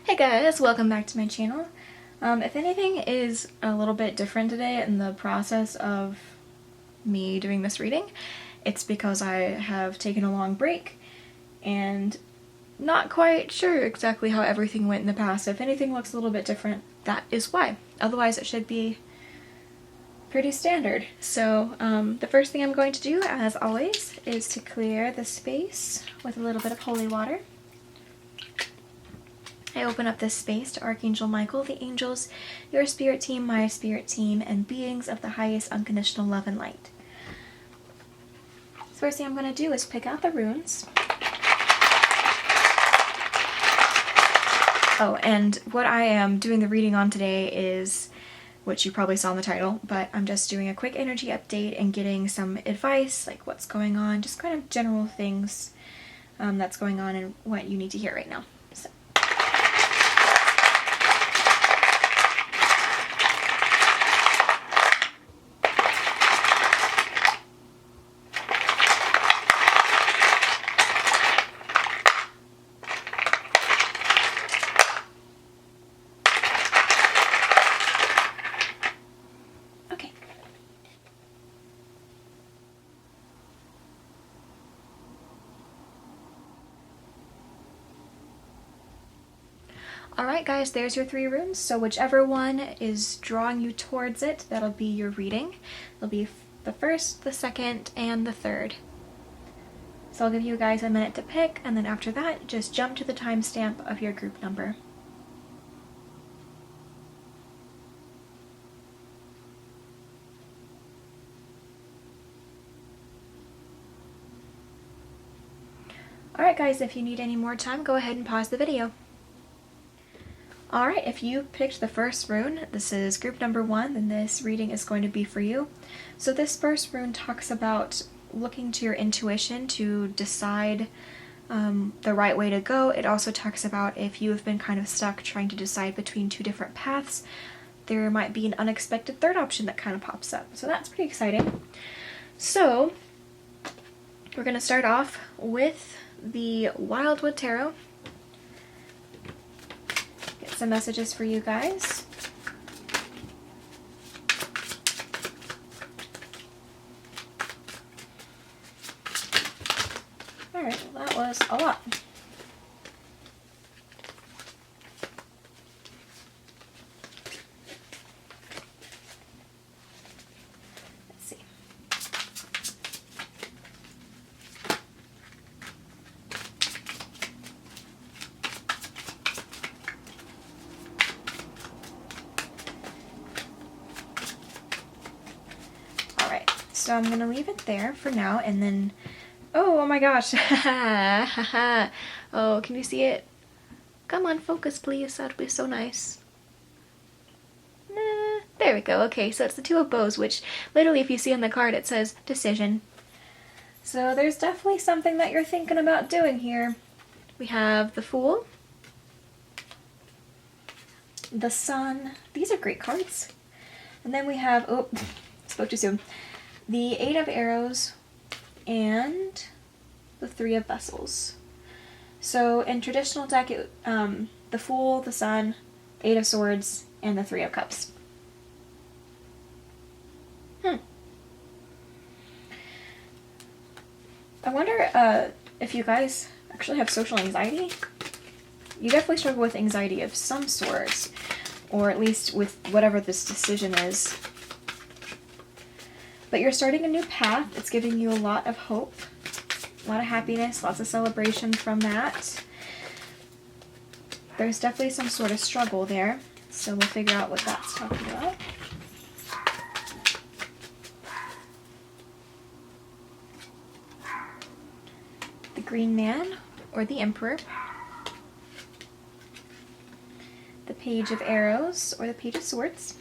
Hey guys, welcome back to my channel. If anything is a little bit different today in the process of me doing this reading, it's because I have taken a long break and not quite sure exactly how everything went in the past. If anything looks a little bit different, that is why. Otherwise it should be pretty standard. So the first thing I'm going to do, as always, is to clear the space with a little bit of holy water. I open up this space to Archangel Michael, the angels, your spirit team, my spirit team, and beings of the highest unconditional love and light. The first thing I'm going to do is pick out the runes. Oh, and what I am doing the reading on today is, which you probably saw in the title, but I'm just doing a quick energy update and getting some advice, like what's going on, just kind of general things that's going on and what you need to hear right now. So. Alright guys, there's your 3 runes, so whichever one is drawing you towards it, that'll be your reading. It'll be the first, the second, and the third. So I'll give you guys a minute to pick, and then after that, just jump to the timestamp of your group number. Alright guys, if you need any more time, go ahead and pause the video. Alright, if you picked the first rune, this is group number 1, then this reading is going to be for you. So this first rune talks about looking to your intuition to decide the right way to go. It also talks about if you have been kind of stuck trying to decide between 2 different paths, there might be an unexpected third option that kind of pops up. So that's pretty exciting. So we're going to start off with the Wildwood Tarot. Some messages for you guys. Alright, well that was a lot. Let's see. So I'm going to leave it there for now, and then, oh my gosh, oh, can you see it? Come on, focus please, that would be so nice. There we go, okay, so it's the 2 of bows, which literally if you see on the card it says decision. So there's definitely something that you're thinking about doing here. We have the Fool, the Sun, these are great cards. And then we have, oh, spoke too soon. The 8 of Arrows, and the 3 of Vessels. So in traditional deck, the Fool, the Sun, 8 of Swords, and the 3 of Cups. I wonder if you guys actually have social anxiety. You definitely struggle with anxiety of some sort, or at least with whatever this decision is. But you're starting a new path. It's giving you a lot of hope, a lot of happiness, lots of celebration from that. There's definitely some sort of struggle there, so we'll figure out what that's talking about. The Green Man, or the Emperor. The Page of Arrows, or the Page of Swords.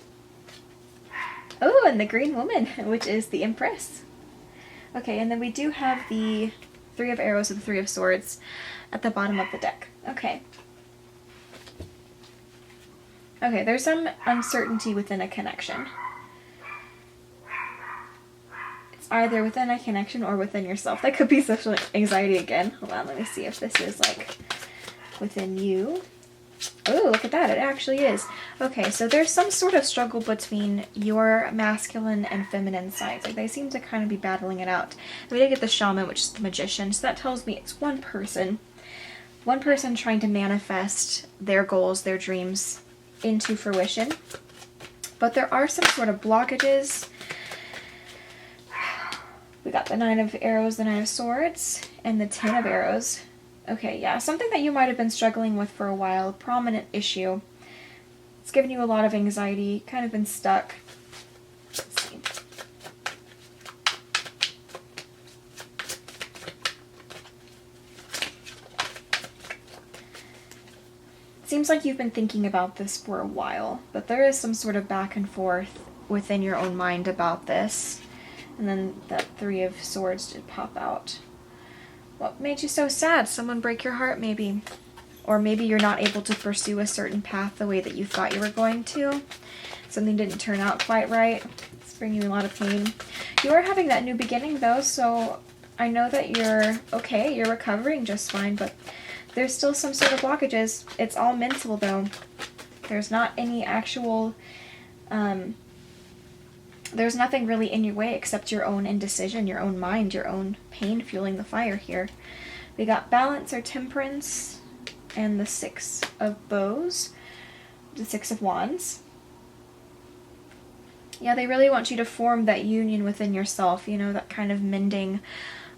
Oh, and the Green Woman, which is the Empress. Okay, and then we do have the 3 of Arrows and the 3 of Swords at the bottom of the deck. Okay. Okay, there's some uncertainty within a connection. It's either within a connection or within yourself. That could be social anxiety again. Hold on, let me see if this is like within you. Oh, look at that. It actually is. Okay, so there's some sort of struggle between your masculine and feminine sides. Like, they seem to kind of be battling it out. We did get the shaman, which is the magician, so that tells me it's one person. One person trying to manifest their goals, their dreams into fruition. But there are some sort of blockages. We got the 9 of arrows, the 9 of swords, and the 10 of arrows. Okay, yeah, something that you might have been struggling with for a while, a prominent issue. It's given you a lot of anxiety, kind of been stuck. Let's see. It seems like you've been thinking about this for a while, but there is some sort of back and forth within your own mind about this. And then that 3 of swords did pop out. What made you so sad? Someone break your heart, maybe? Or maybe you're not able to pursue a certain path the way that you thought you were going to. Something didn't turn out quite right. It's bringing you a lot of pain. You are having that new beginning, though, so I know that you're okay. You're recovering just fine, but there's still some sort of blockages. It's all mental, though. There's not any actual... there's nothing really in your way except your own indecision, your own mind, your own pain fueling the fire here. We got balance or temperance and the 6 of bows, the 6 of wands. Yeah, they really want you to form that union within yourself, you know, that kind of mending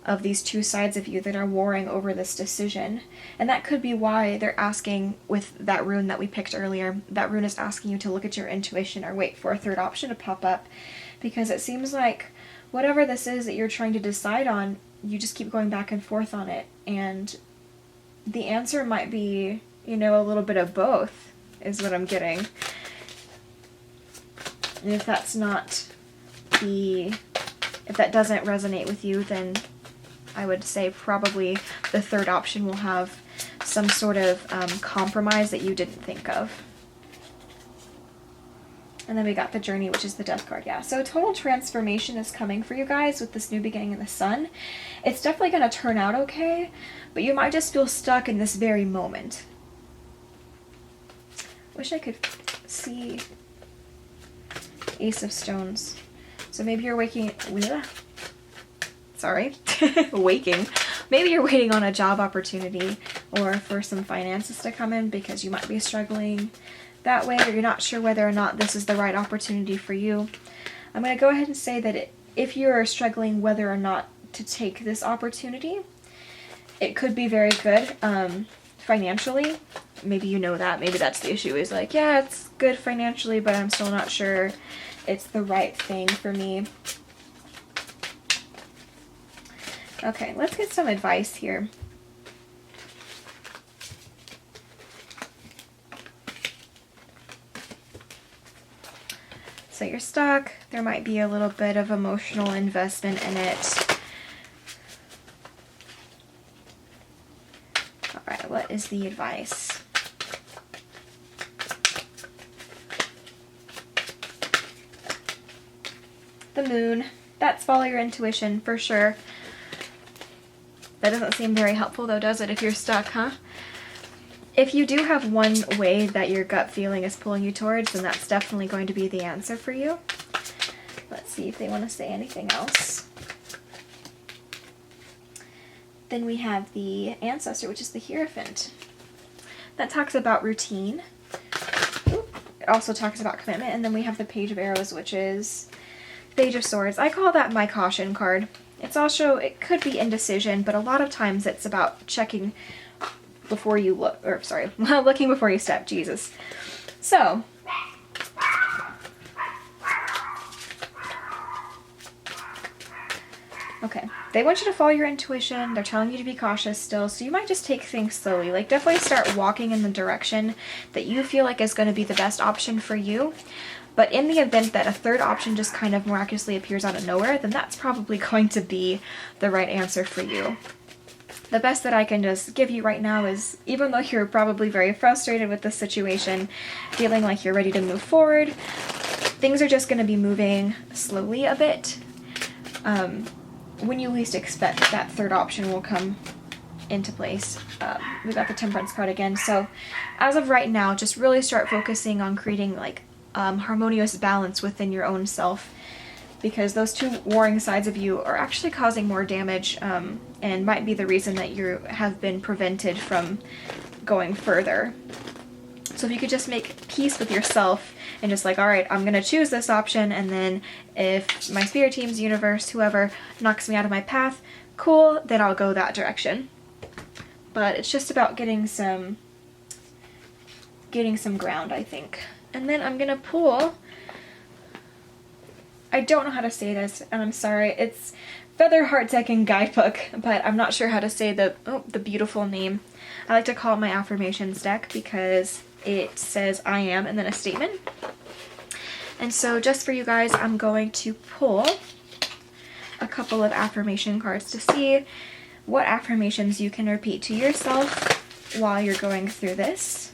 of these two sides of you that are warring over this decision. And that could be why they're asking with that rune that we picked earlier. That rune is asking you to look at your intuition or wait for a third option to pop up, because it seems like whatever this is that you're trying to decide on, you just keep going back and forth on it. And the answer might be, you know, a little bit of both is what I'm getting. And if that's not if that doesn't resonate with you, then I would say probably the third option will have some sort of compromise that you didn't think of. And then we got the journey, which is the death card. Yeah, so total transformation is coming for you guys with this new beginning in the sun. It's definitely going to turn out okay, but you might just feel stuck in this very moment. Wish I could see Ace of Stones. So maybe you're waking... Sorry. Waking. Maybe you're waiting on a job opportunity or for some finances to come in because you might be struggling that way, or you're not sure whether or not this is the right opportunity for you. I'm going to go ahead and say that if you're struggling whether or not to take this opportunity, it could be very good financially. Maybe you know that. Maybe that's the issue, is like, yeah, it's good financially, but I'm still not sure it's the right thing for me. Okay, let's get some advice here. So you're stuck. There might be a little bit of emotional investment in it. All right, what is the advice? The moon. That's follow your intuition for sure. That doesn't seem very helpful though, does it, if you're stuck, huh? If you do have one way that your gut feeling is pulling you towards, then that's definitely going to be the answer for you. Let's see if they want to say anything else. Then we have the Ancestor, which is the Hierophant. That talks about routine. It also talks about commitment. And then we have the Page of Arrows, which is Page of Swords. I call that my caution card. It's also, it could be indecision, but a lot of times it's about checking before you look, or sorry, looking before you step, Jesus. So, okay, they want you to follow your intuition. They're telling you to be cautious still, so you might just take things slowly. Like, definitely start walking in the direction that you feel like is going to be the best option for you. But in the event that a third option just kind of miraculously appears out of nowhere, then that's probably going to be the right answer for you. The best that I can just give you right now is, even though you're probably very frustrated with the situation, feeling like you're ready to move forward, things are just going to be moving slowly a bit. When you least expect, that third option will come into place. We got the Temperance card again. So as of right now, just really start focusing on creating like harmonious balance within your own self, because those two warring sides of you are actually causing more damage, and might be the reason that you have been prevented from going further. So if you could just make peace with yourself and just like, all right, I'm gonna choose this option, and then if my spirit teams, universe, whoever knocks me out of my path, cool, then I'll go that direction. But it's just about getting some ground, I think. And then I'm gonna pull, I don't know how to say this, and I'm sorry, it's Feather Heart Deck and Guidebook, but I'm not sure how to say the beautiful name. I like to call it my affirmations deck because it says I am and then a statement. And so just for you guys, I'm going to pull a couple of affirmation cards to see what affirmations you can repeat to yourself while you're going through this.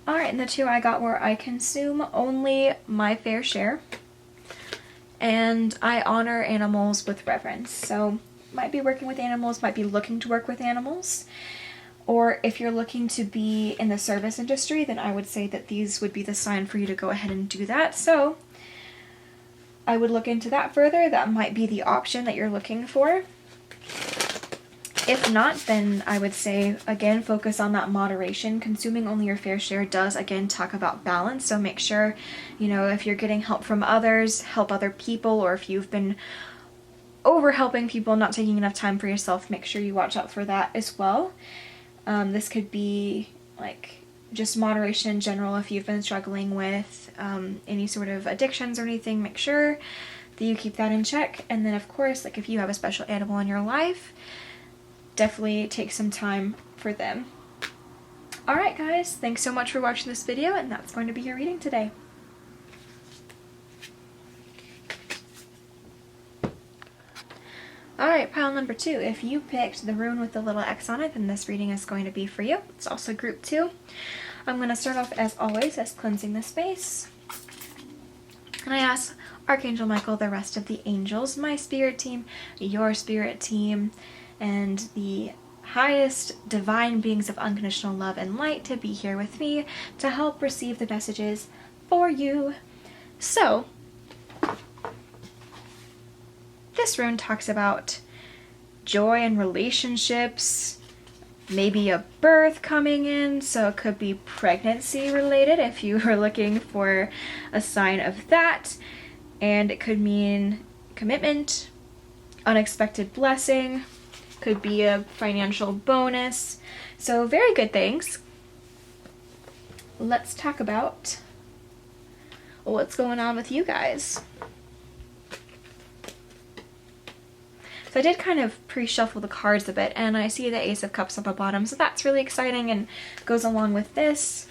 Alright, and the two I got were I consume only my fair share, and I honor animals with reverence. So might be working with animals, might be looking to work with animals, or if you're looking to be in the service industry, then I would say that these would be the sign for you to go ahead and do that. So I would look into that further. That might be the option that you're looking for. If not, then I would say, again, focus on that moderation. Consuming only your fair share does, again, talk about balance. So make sure, you know, if you're getting help from others, help other people, or if you've been over helping people, not taking enough time for yourself, make sure you watch out for that as well. This could be like just moderation in general. If you've been struggling with any sort of addictions or anything, make sure that you keep that in check. And then, of course, like if you have a special animal in your life, definitely take some time for them. Alright guys, thanks so much for watching this video, and that's going to be your reading today. Alright, pile number 2. If you picked the rune with the little X on it, then this reading is going to be for you. It's also group 2. I'm going to start off, as always, as cleansing the space. And I ask Archangel Michael, the rest of the angels, my spirit team, your spirit team, and the highest divine beings of unconditional love and light to be here with me to help receive the messages for you. So, this rune talks about joy and relationships, maybe a birth coming in, so it could be pregnancy related if you are looking for a sign of that, and it could mean commitment, unexpected blessing, could be a financial bonus. So very good things. Let's talk about what's going on with you guys. So I did kind of pre-shuffle the cards a bit, and I see the Ace of Cups on the bottom, so that's really exciting and goes along with this.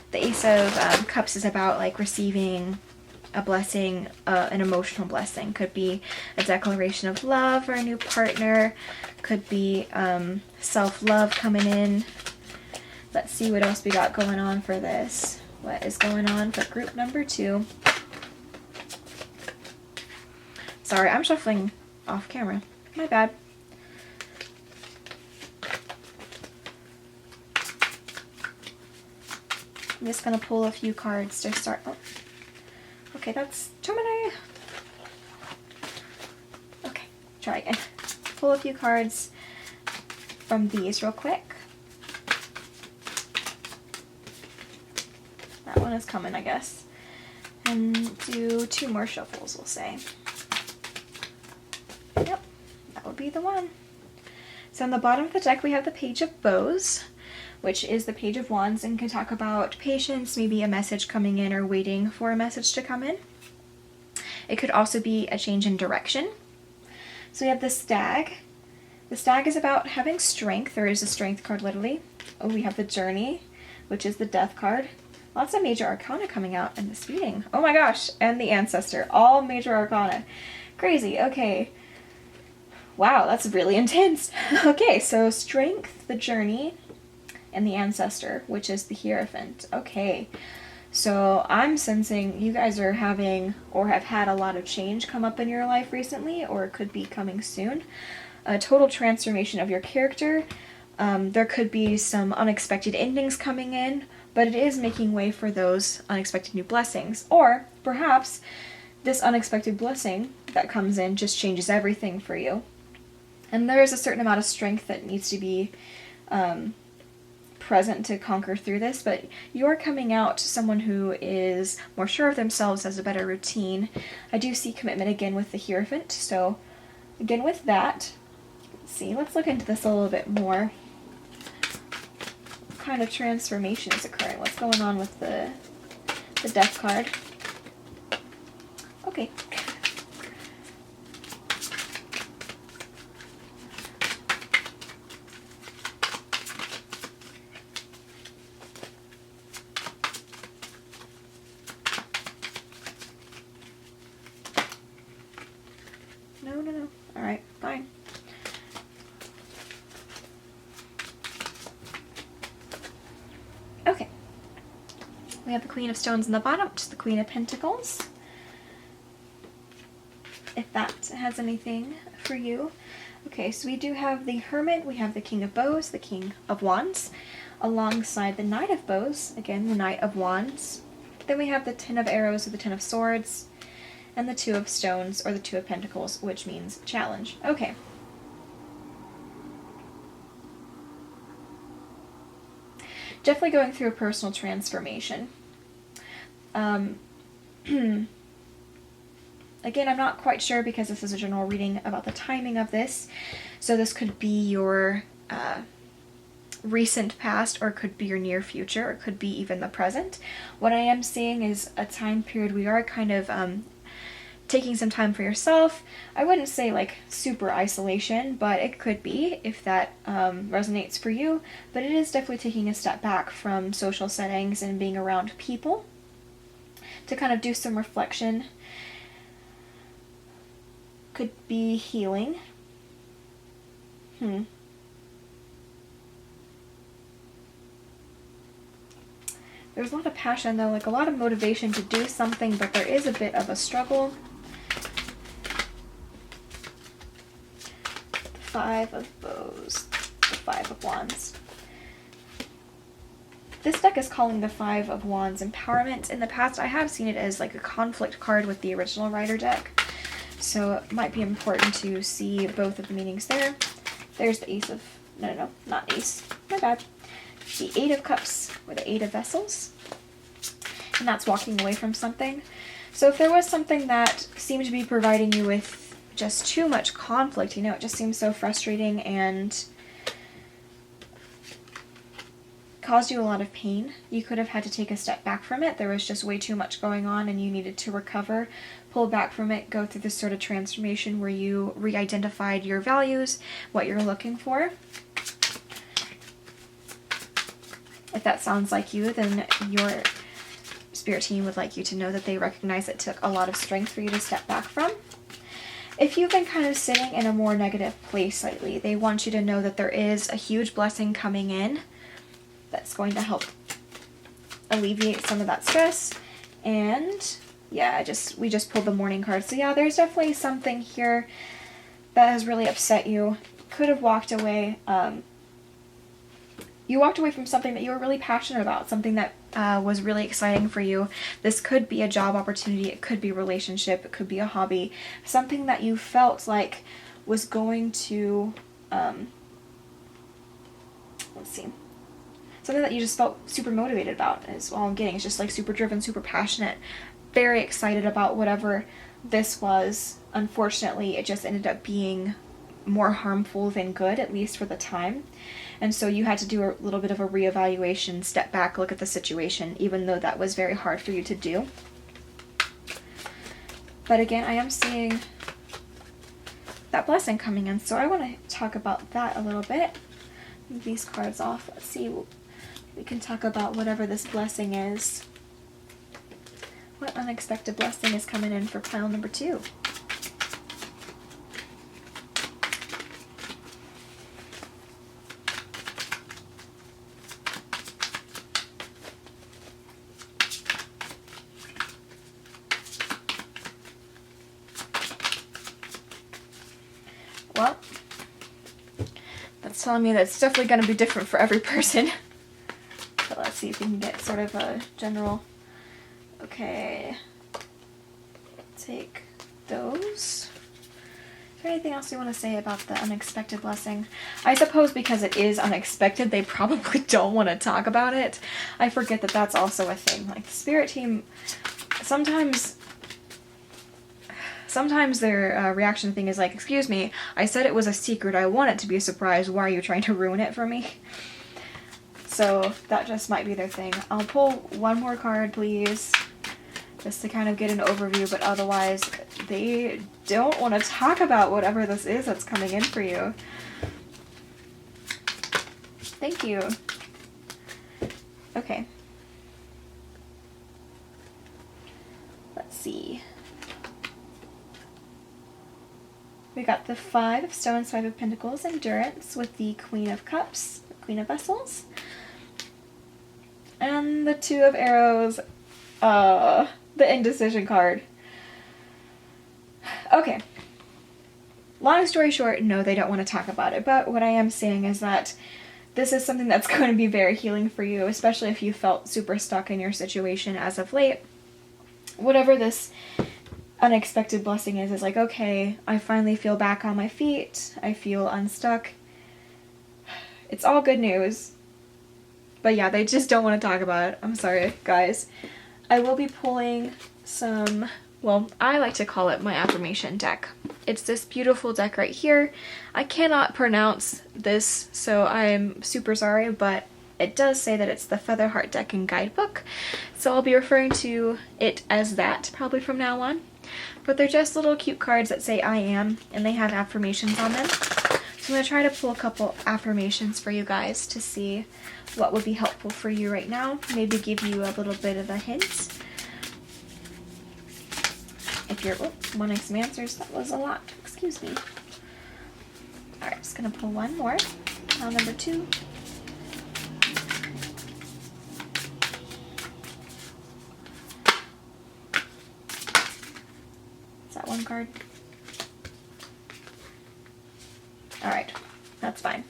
The Ace of Cups is about like receiving a blessing, an emotional blessing. Could be a declaration of love for a new partner, could be self-love coming in. Let's see what else we got going on for this. What is going on for group number 2? Sorry, I'm shuffling off camera. My bad. I'm just gonna pull a few cards to start. Oh. Okay, that's too many. Okay, try again. Pull a few cards from these real quick. That one is coming, I guess. And do 2 more shuffles, we'll say. Yep, that would be the one. So on the bottom of the deck we have the Page of Bows, which is the Page of Wands, and can talk about patience, maybe a message coming in or waiting for a message to come in. It could also be a change in direction. So we have the Stag. The Stag is about having strength. There is a Strength card, literally. Oh, we have the Journey, which is the Death card. Lots of major arcana coming out in this reading. Oh my gosh, and the ancestor. All major arcana. Crazy, okay. Wow, that's really intense. Okay, so strength, the journey, and the ancestor, which is the Hierophant. Okay, so I'm sensing you guys are having or have had a lot of change come up in your life recently, or it could be coming soon. A total transformation of your character. There could be some unexpected endings coming in, but it is making way for those unexpected new blessings. Or perhaps this unexpected blessing that comes in just changes everything for you. And there is a certain amount of strength that needs to be present to conquer through this, but you're coming out to someone who is more sure of themselves, has a better routine. I do see commitment again with the Hierophant, so again with that, let's see, let's look into this a little bit more. What kind of transformation is occurring? What's going on with the Death card? Okay. No. Alright, fine. Okay. We have the Queen of Stones in the bottom, which is the Queen of Pentacles. If that has anything for you. Okay, so we do have the Hermit, we have the King of Bows, the King of Wands, alongside the Knight of Bows, again, the Knight of Wands. Then we have the Ten of Arrows or the Ten of Swords, and the Two of Stones, or the Two of Pentacles, which means challenge. Okay. Definitely going through a personal transformation. Again, I'm not quite sure because this is a general reading about the timing of this. So this could be your recent past, or it could be your near future, or it could be even the present. What I am seeing is a time period we are kind of taking some time for yourself. I wouldn't say like super isolation, but it could be if that resonates for you. But it is definitely taking a step back from social settings and being around people to kind of do some reflection. Could be healing. There's a lot of passion though, like a lot of motivation to do something, but there is a bit of a struggle. The Five of Bows, the Five of Wands. This deck is calling the Five of Wands empowerment. In the past, I have seen it as like a conflict card with the original Rider deck. So it might be important to see both of the meanings there. There's the Ace of... No, not Ace. My bad. The Eight of Cups, or the Eight of Vessels. And that's walking away from something. So if there was something that seemed to be providing you with just too much conflict, you know, it just seems so frustrating and caused you a lot of pain, you could have had to take a step back from it. There was just way too much going on and you needed to recover, pull back from it, go through this sort of transformation where you re-identified your values, what you're looking for. If that sounds like you, then your spirit team would like you to know that they recognize it took a lot of strength for you to step back from. If you've been kind of sitting in a more negative place lately, they want you to know that there is a huge blessing coming in that's going to help alleviate some of that stress. And yeah, we just pulled the Morning card. So yeah, there's definitely something here that has really upset you. Could have walked away. You walked away from something that you were really passionate about, something that was really exciting for you. This could be a job opportunity, it could be a relationship, it could be a hobby, something that you felt like was going to, let's see, something that you just felt super motivated about is all I'm getting. It's just like super driven, super passionate, very excited about whatever this was. Unfortunately, it just ended up being more harmful than good, at least for the time. And so you had to do a little bit of a reevaluation, step back, look at the situation, even though that was very hard for you to do. But again, I am seeing that blessing coming in, so I want to talk about that a little bit. Move these cards off. Let's see. we can talk about whatever this blessing is. What unexpected blessing is coming in for pile number 2? Well, that's telling me that it's definitely going to be different for every person. But let's see if we can get sort of a general... Okay. Take those. Is there anything else you want to say about the unexpected blessing? I suppose because it is unexpected, they probably don't want to talk about it. I forget that that's also a thing. Like, the spirit team, sometimes their reaction thing is like, excuse me, I said it was a secret. I want it to be a surprise. Why are you trying to ruin it for me? So that just might be their thing. I'll pull one more card, please, just to kind of get an overview, but otherwise they don't want to talk about whatever this is that's coming in for you. Thank you. Okay. Let's see. We got the 5 of Stones, 5 of Pentacles, Endurance, with the Queen of Cups, the Queen of Vessels, and the 2 of Arrows, the Indecision card. Okay. Long story short, no, they don't want to talk about it, but what I am saying is that this is something that's going to be very healing for you, especially if you felt super stuck in your situation as of late. Whatever this unexpected blessing is like, okay, I finally feel back on my feet. I feel unstuck. It's all good news. But yeah, they just don't want to talk about it. I'm sorry, guys. I will be pulling some, well, I like to call it my affirmation deck. It's this beautiful deck right here. I cannot pronounce this, so I'm super sorry, but it does say that it's the Feather Heart Deck and Guidebook. So I'll be referring to it as that probably from now on. But they're just little cute cards that say I am, and they have affirmations on them. So I'm going to try to pull a couple affirmations for you guys to see what would be helpful for you right now. Maybe give you a little bit of a hint. If you're wanting some answers, that was a lot. Excuse me. Alright, just going to pull one more. Pile number 2. One card. Alright, that's fine.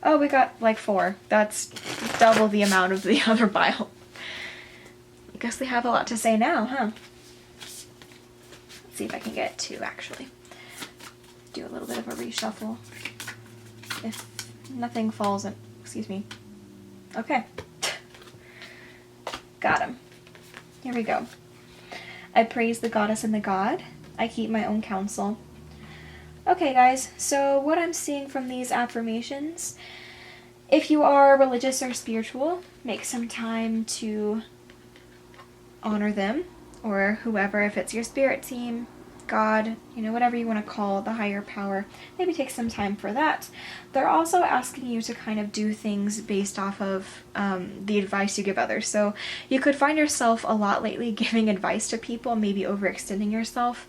Oh, we got like 4. That's double the amount of the other pile. I guess they have a lot to say now, huh? Let's see if I can get 2 actually. Do a little bit of a reshuffle. If nothing falls in, excuse me. Okay. Got him. Here we go. I praise the goddess and the god. I keep my own counsel. Okay, guys, so what I'm seeing from these affirmations, if you are religious or spiritual, make some time to honor them, or whoever, if it's your spirit team, God, you know, whatever you want to call the higher power, maybe take some time for that. They're also asking you to kind of do things based off of the advice you give others. So you could find yourself a lot lately giving advice to people, maybe overextending yourself,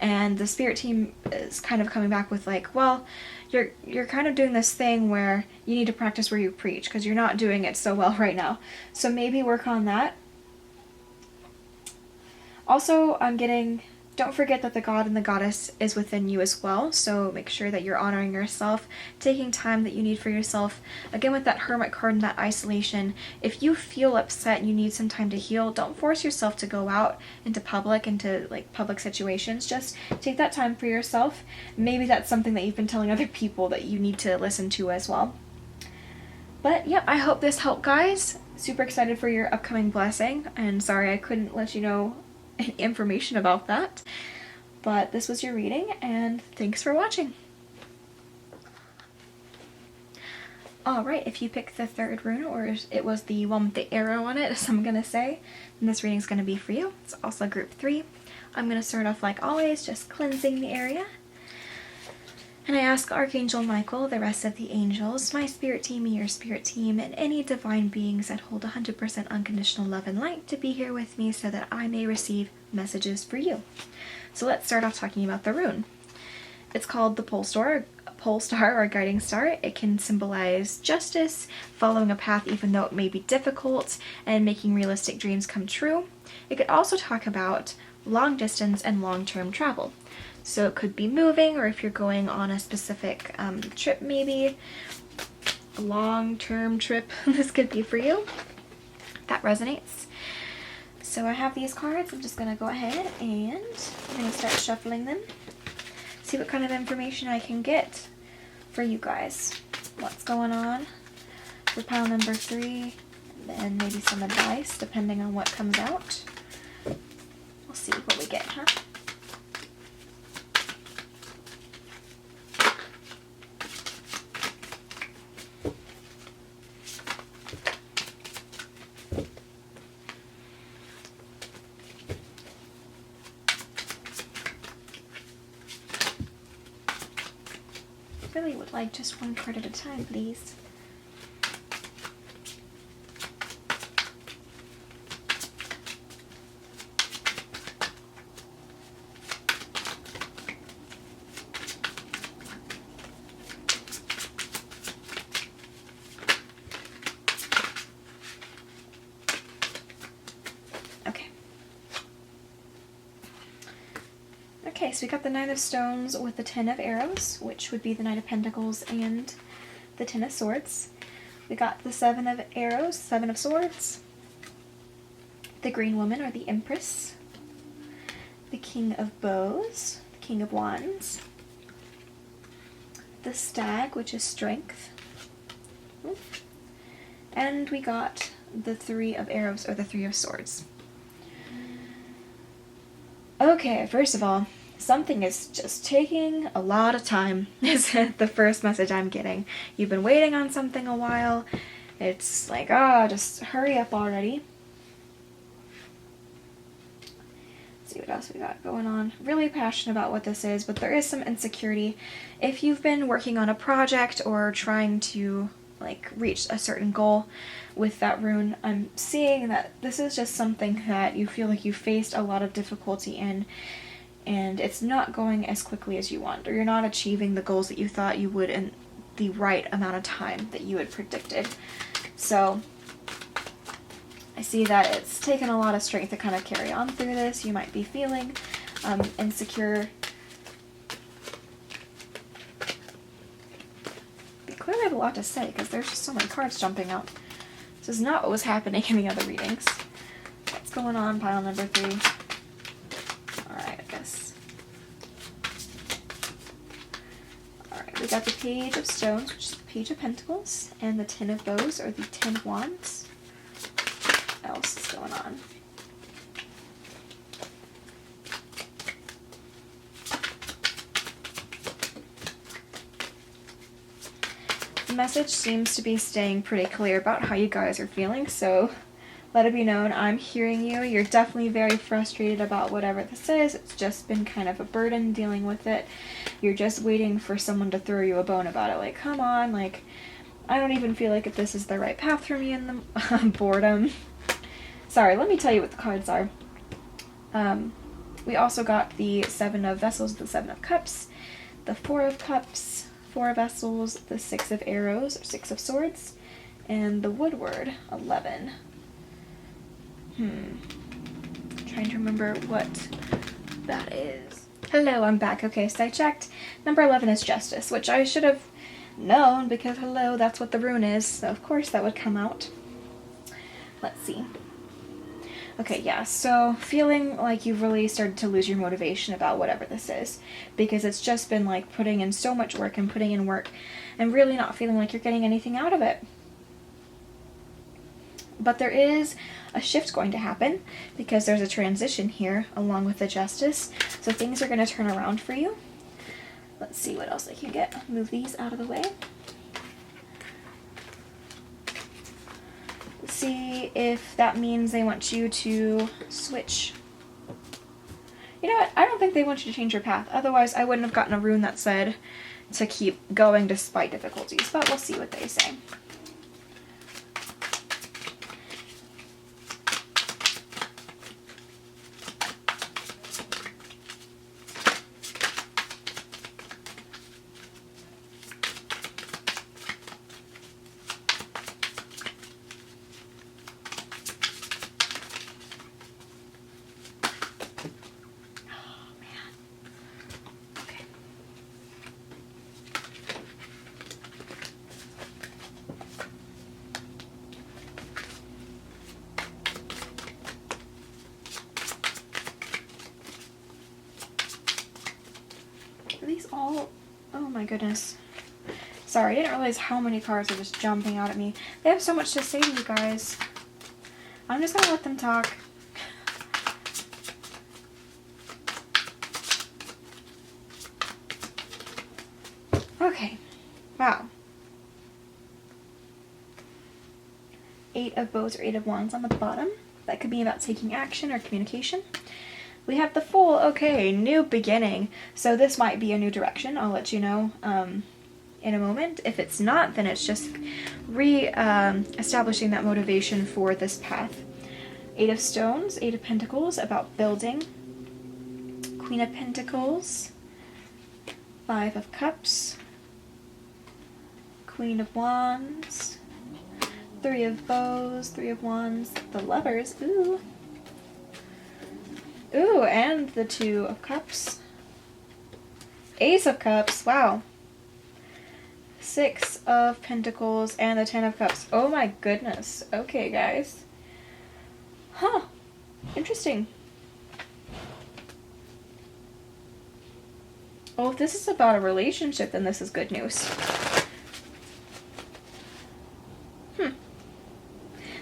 and the spirit team is kind of coming back with like, well, you're kind of doing this thing where you need to practice where you preach because you're not doing it so well right now. So maybe work on that. Also, I'm getting... Don't forget that the god and the goddess is within you as well, so make sure that you're honoring yourself, taking time that you need for yourself. Again, with that Hermit card and that isolation, if you feel upset and you need some time to heal, don't force yourself to go out into public situations. Just take that time for yourself. Maybe that's something that you've been telling other people that you need to listen to as well. But yeah, I hope this helped, guys. Super excited for your upcoming blessing, and sorry I couldn't let you know any information about that. But this was your reading, and thanks for watching. Alright, if you picked the 3rd rune, or it was the one with the arrow on it, as I'm going to say, then this reading's going to be for you. It's also group 3. I'm going to start off like always, just cleansing the area. And I ask Archangel Michael, the rest of the angels, my spirit team, your spirit team, and any divine beings that hold 100% unconditional love and light to be here with me so that I may receive messages for you. So let's start off talking about the rune. It's called the pole star or guiding star. It can symbolize justice, following a path even though it may be difficult, and making realistic dreams come true. It could also talk about long distance and long-term travel. So it could be moving, or if you're going on a specific trip, maybe a long-term trip, this could be for you. That resonates. So I have these cards. I'm just going to go ahead and I'm going to start shuffling them. See what kind of information I can get for you guys. What's going on for pile number 3, and then maybe some advice depending on what comes out. We'll see what we get, huh? I really would like just one card at a time, please. Okay, so we got the Knight of Stones with the 10 of Arrows, which would be the Knight of Pentacles and the 10 of Swords. We got the 7 of Arrows, 7 of Swords, the Green Woman or the Empress, the King of Bows, the King of Wands, the Stag, which is Strength, and we got the 3 of Arrows or the 3 of Swords. Okay, first of all, something is just taking a lot of time, is the first message I'm getting. You've been waiting on something a while. It's like, just hurry up already. Let's see what else we got going on. Really passionate about what this is, but there is some insecurity. If you've been working on a project or trying to reach a certain goal with that rune, I'm seeing that this is just something that you feel like you faced a lot of difficulty in, and it's not going as quickly as you want, or you're not achieving the goals that you thought you would in the right amount of time that you had predicted. So I see that it's taken a lot of strength to kind of carry on through this. You might be feeling insecure. You clearly have a lot to say because there's just so many cards jumping out. This is not what was happening in the other readings. What's going on, pile number 3? Alright, I guess. Alright, we got the Page of Stones, which is the Page of Pentacles, and the 10 of Bows, or the 10 of Wands. What else is going on? The message seems to be staying pretty clear about how you guys are feeling, so let it be known I'm hearing you. You're definitely very frustrated about whatever this is. It's just been kind of a burden dealing with it. You're just waiting for someone to throw you a bone about it. Like, come on, I don't even feel like if this is the right path for me in the boredom. Sorry, let me tell you what the cards are. We also got the 7 of Vessels, the 7 of Cups, the 4 of Cups, 4 Vessels, the 6 of Arrows, or 6 of Swords, and the Woodward, 11. Trying to remember what that is. Hello, I'm back. Okay, so I checked. Number 11 is Justice, which I should have known because, hello, that's what the rune is, so of course that would come out. Let's see. Okay, yeah, so feeling like you've really started to lose your motivation about whatever this is, because it's just been putting in so much work and putting in work and really not feeling like you're getting anything out of it. But there is a shift going to happen because there's a transition here along with the Justice, so things are going to turn around for you. Let's see what else I can get. Move these out of the way. See if that means they want you to switch. you know what, I don't think they want you to change your path. Otherwise, I wouldn't have gotten a rune that said to keep going despite difficulties, but we'll see what they say. Are these all... oh my goodness. Sorry, I didn't realize how many cards are just jumping out at me. They have so much to say to you guys. I'm just gonna let them talk. Okay. Wow. 8 of Bows or 8 of Wands on the bottom. That could be about taking action or communication. We have the Fool. Okay, new beginning. So this might be a new direction. I'll let you know in a moment. If it's not, then it's just establishing that motivation for this path. 8 of Stones, 8 of Pentacles, about building. Queen of Pentacles, 5 of Cups, Queen of Wands, 3 of Bows, 3 of Wands, the Lovers, ooh. Ooh, and the 2 of Cups. Ace of Cups, wow. 6 of Pentacles and the 10 of Cups. Oh my goodness. Okay, guys. Huh. Interesting. Well, if this is about a relationship, then this is good news.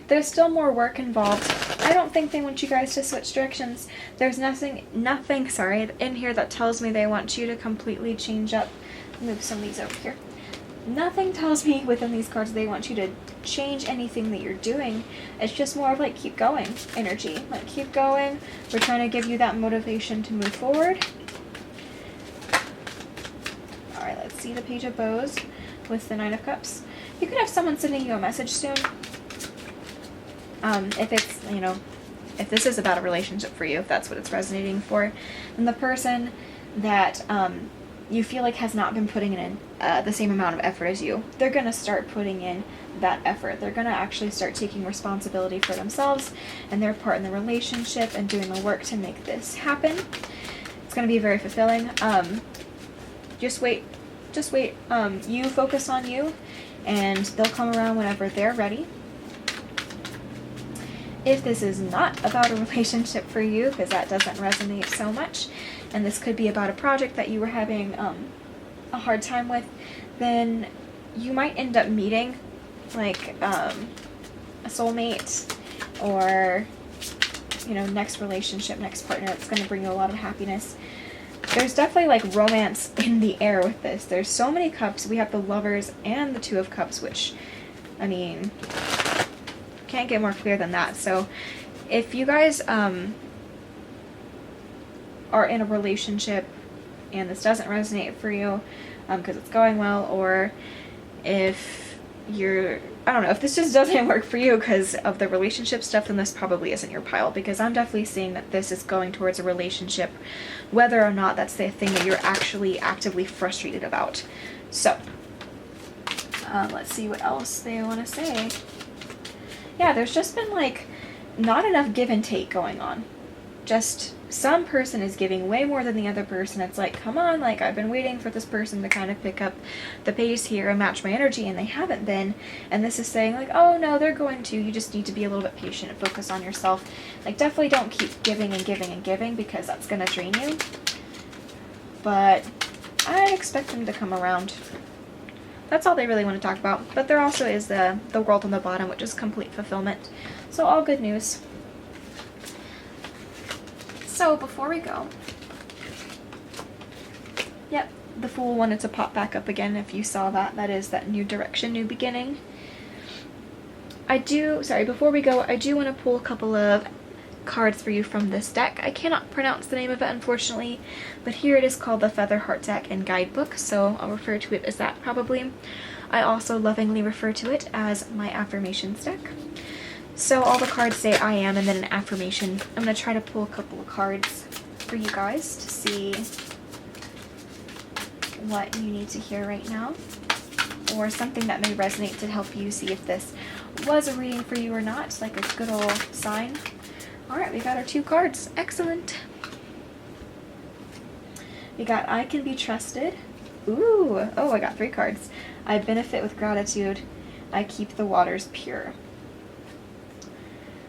There's still more work involved. I don't think they want you guys to switch directions. There's nothing in here that tells me they want you to completely change up. Move some of these over here. Nothing tells me within these cards they want you to change anything that you're doing. It's just more of like keep going energy. Like keep going. We're trying to give you that motivation to move forward. Alright, let's see the Page of Bows with the 9 of Cups. You could have someone sending you a message soon. If it's, you know, if this is about a relationship for you, if that's what it's resonating for, and the person that you feel like has not been putting in the same amount of effort as you, they're going to start putting in that effort. They're going to actually start taking responsibility for themselves and their part in the relationship and doing the work to make this happen. It's going to be very fulfilling. Just wait. You focus on you, and they'll come around whenever they're ready. If this is not about a relationship for you, because that doesn't resonate so much, and this could be about a project that you were having a hard time with, then you might end up meeting like a soulmate, or, you know, next relationship, next partner that's going to bring you a lot of happiness. There's definitely like romance in the air with this. There's so many cups. We have the Lovers and the 2 of Cups, which, I mean, can't get more clear than that. So if you guys are in a relationship and this doesn't resonate for you because it's going well, or if you're, I don't know, if this just doesn't work for you because of the relationship stuff, then this probably isn't your pile, because I'm definitely seeing that this is going towards a relationship, whether or not that's the thing that you're actually actively frustrated about. So let's see what else they want to say. Yeah, there's just been like not enough give and take going on. Just some person is giving way more than the other person. It's like, come on, like I've been waiting for this person to kind of pick up the pace here and match my energy, and they haven't been. And this is saying like, oh no, they're going to. You just need to be a little bit patient and focus on yourself. Like definitely don't keep giving and giving and giving, because that's going to drain you. But I expect them to come around. That's all they really want to talk about. But there also is the World on the bottom, which is complete fulfillment. So all good news. So before we go, yep, the Fool wanted to pop back up again. If you saw that, that is that new direction, new beginning. Before we go, I do want to pull a couple of cards for you from this deck. I cannot pronounce the name of it, unfortunately, but here it is called the Feather Heart Deck and Guidebook, so I'll refer to it as that probably. I also lovingly refer to it as my affirmations deck. So all the cards say I am and then an affirmation. I'm going to try to pull a couple of cards for you guys to see what you need to hear right now, or something that may resonate to help you see if this was a reading for you or not, like a good old sign. Alright, we got our 2 cards. Excellent. We got I Can Be Trusted. Ooh, oh, I got 3 cards. I benefit with gratitude. I keep the waters pure.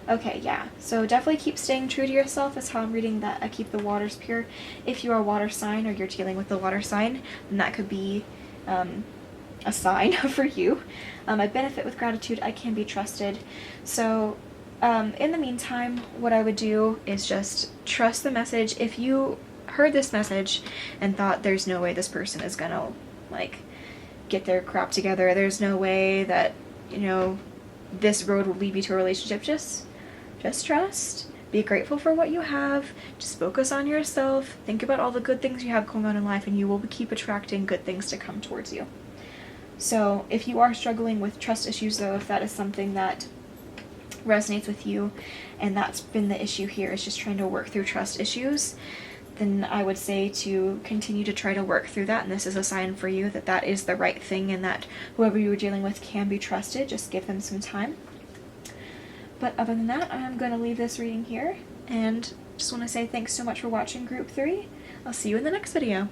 Okay, yeah, so definitely keep staying true to yourself is how I'm reading that. I keep the waters pure. If you are a water sign or you're dealing with the water sign, then that could be a sign for you. I benefit with gratitude. I can be trusted. So in the meantime, what I would do is just trust the message. If you heard this message and thought there's no way this person is gonna like get their crap together, there's no way that, you know, this road will lead you to a relationship, just trust. Be grateful for what you have. Just focus on yourself. Think about all the good things you have going on in life, and you will keep attracting good things to come towards you. So if you are struggling with trust issues, though, if that is something that resonates with you, and that's been the issue here, is just trying to work through trust issues, then I would say to continue to try to work through that, and this is a sign for you that that is the right thing and that whoever you're dealing with can be trusted. Just give them some time. But other than that, I'm going to leave this reading here, and just want to say thanks so much for watching Group 3. I'll see you in the next video.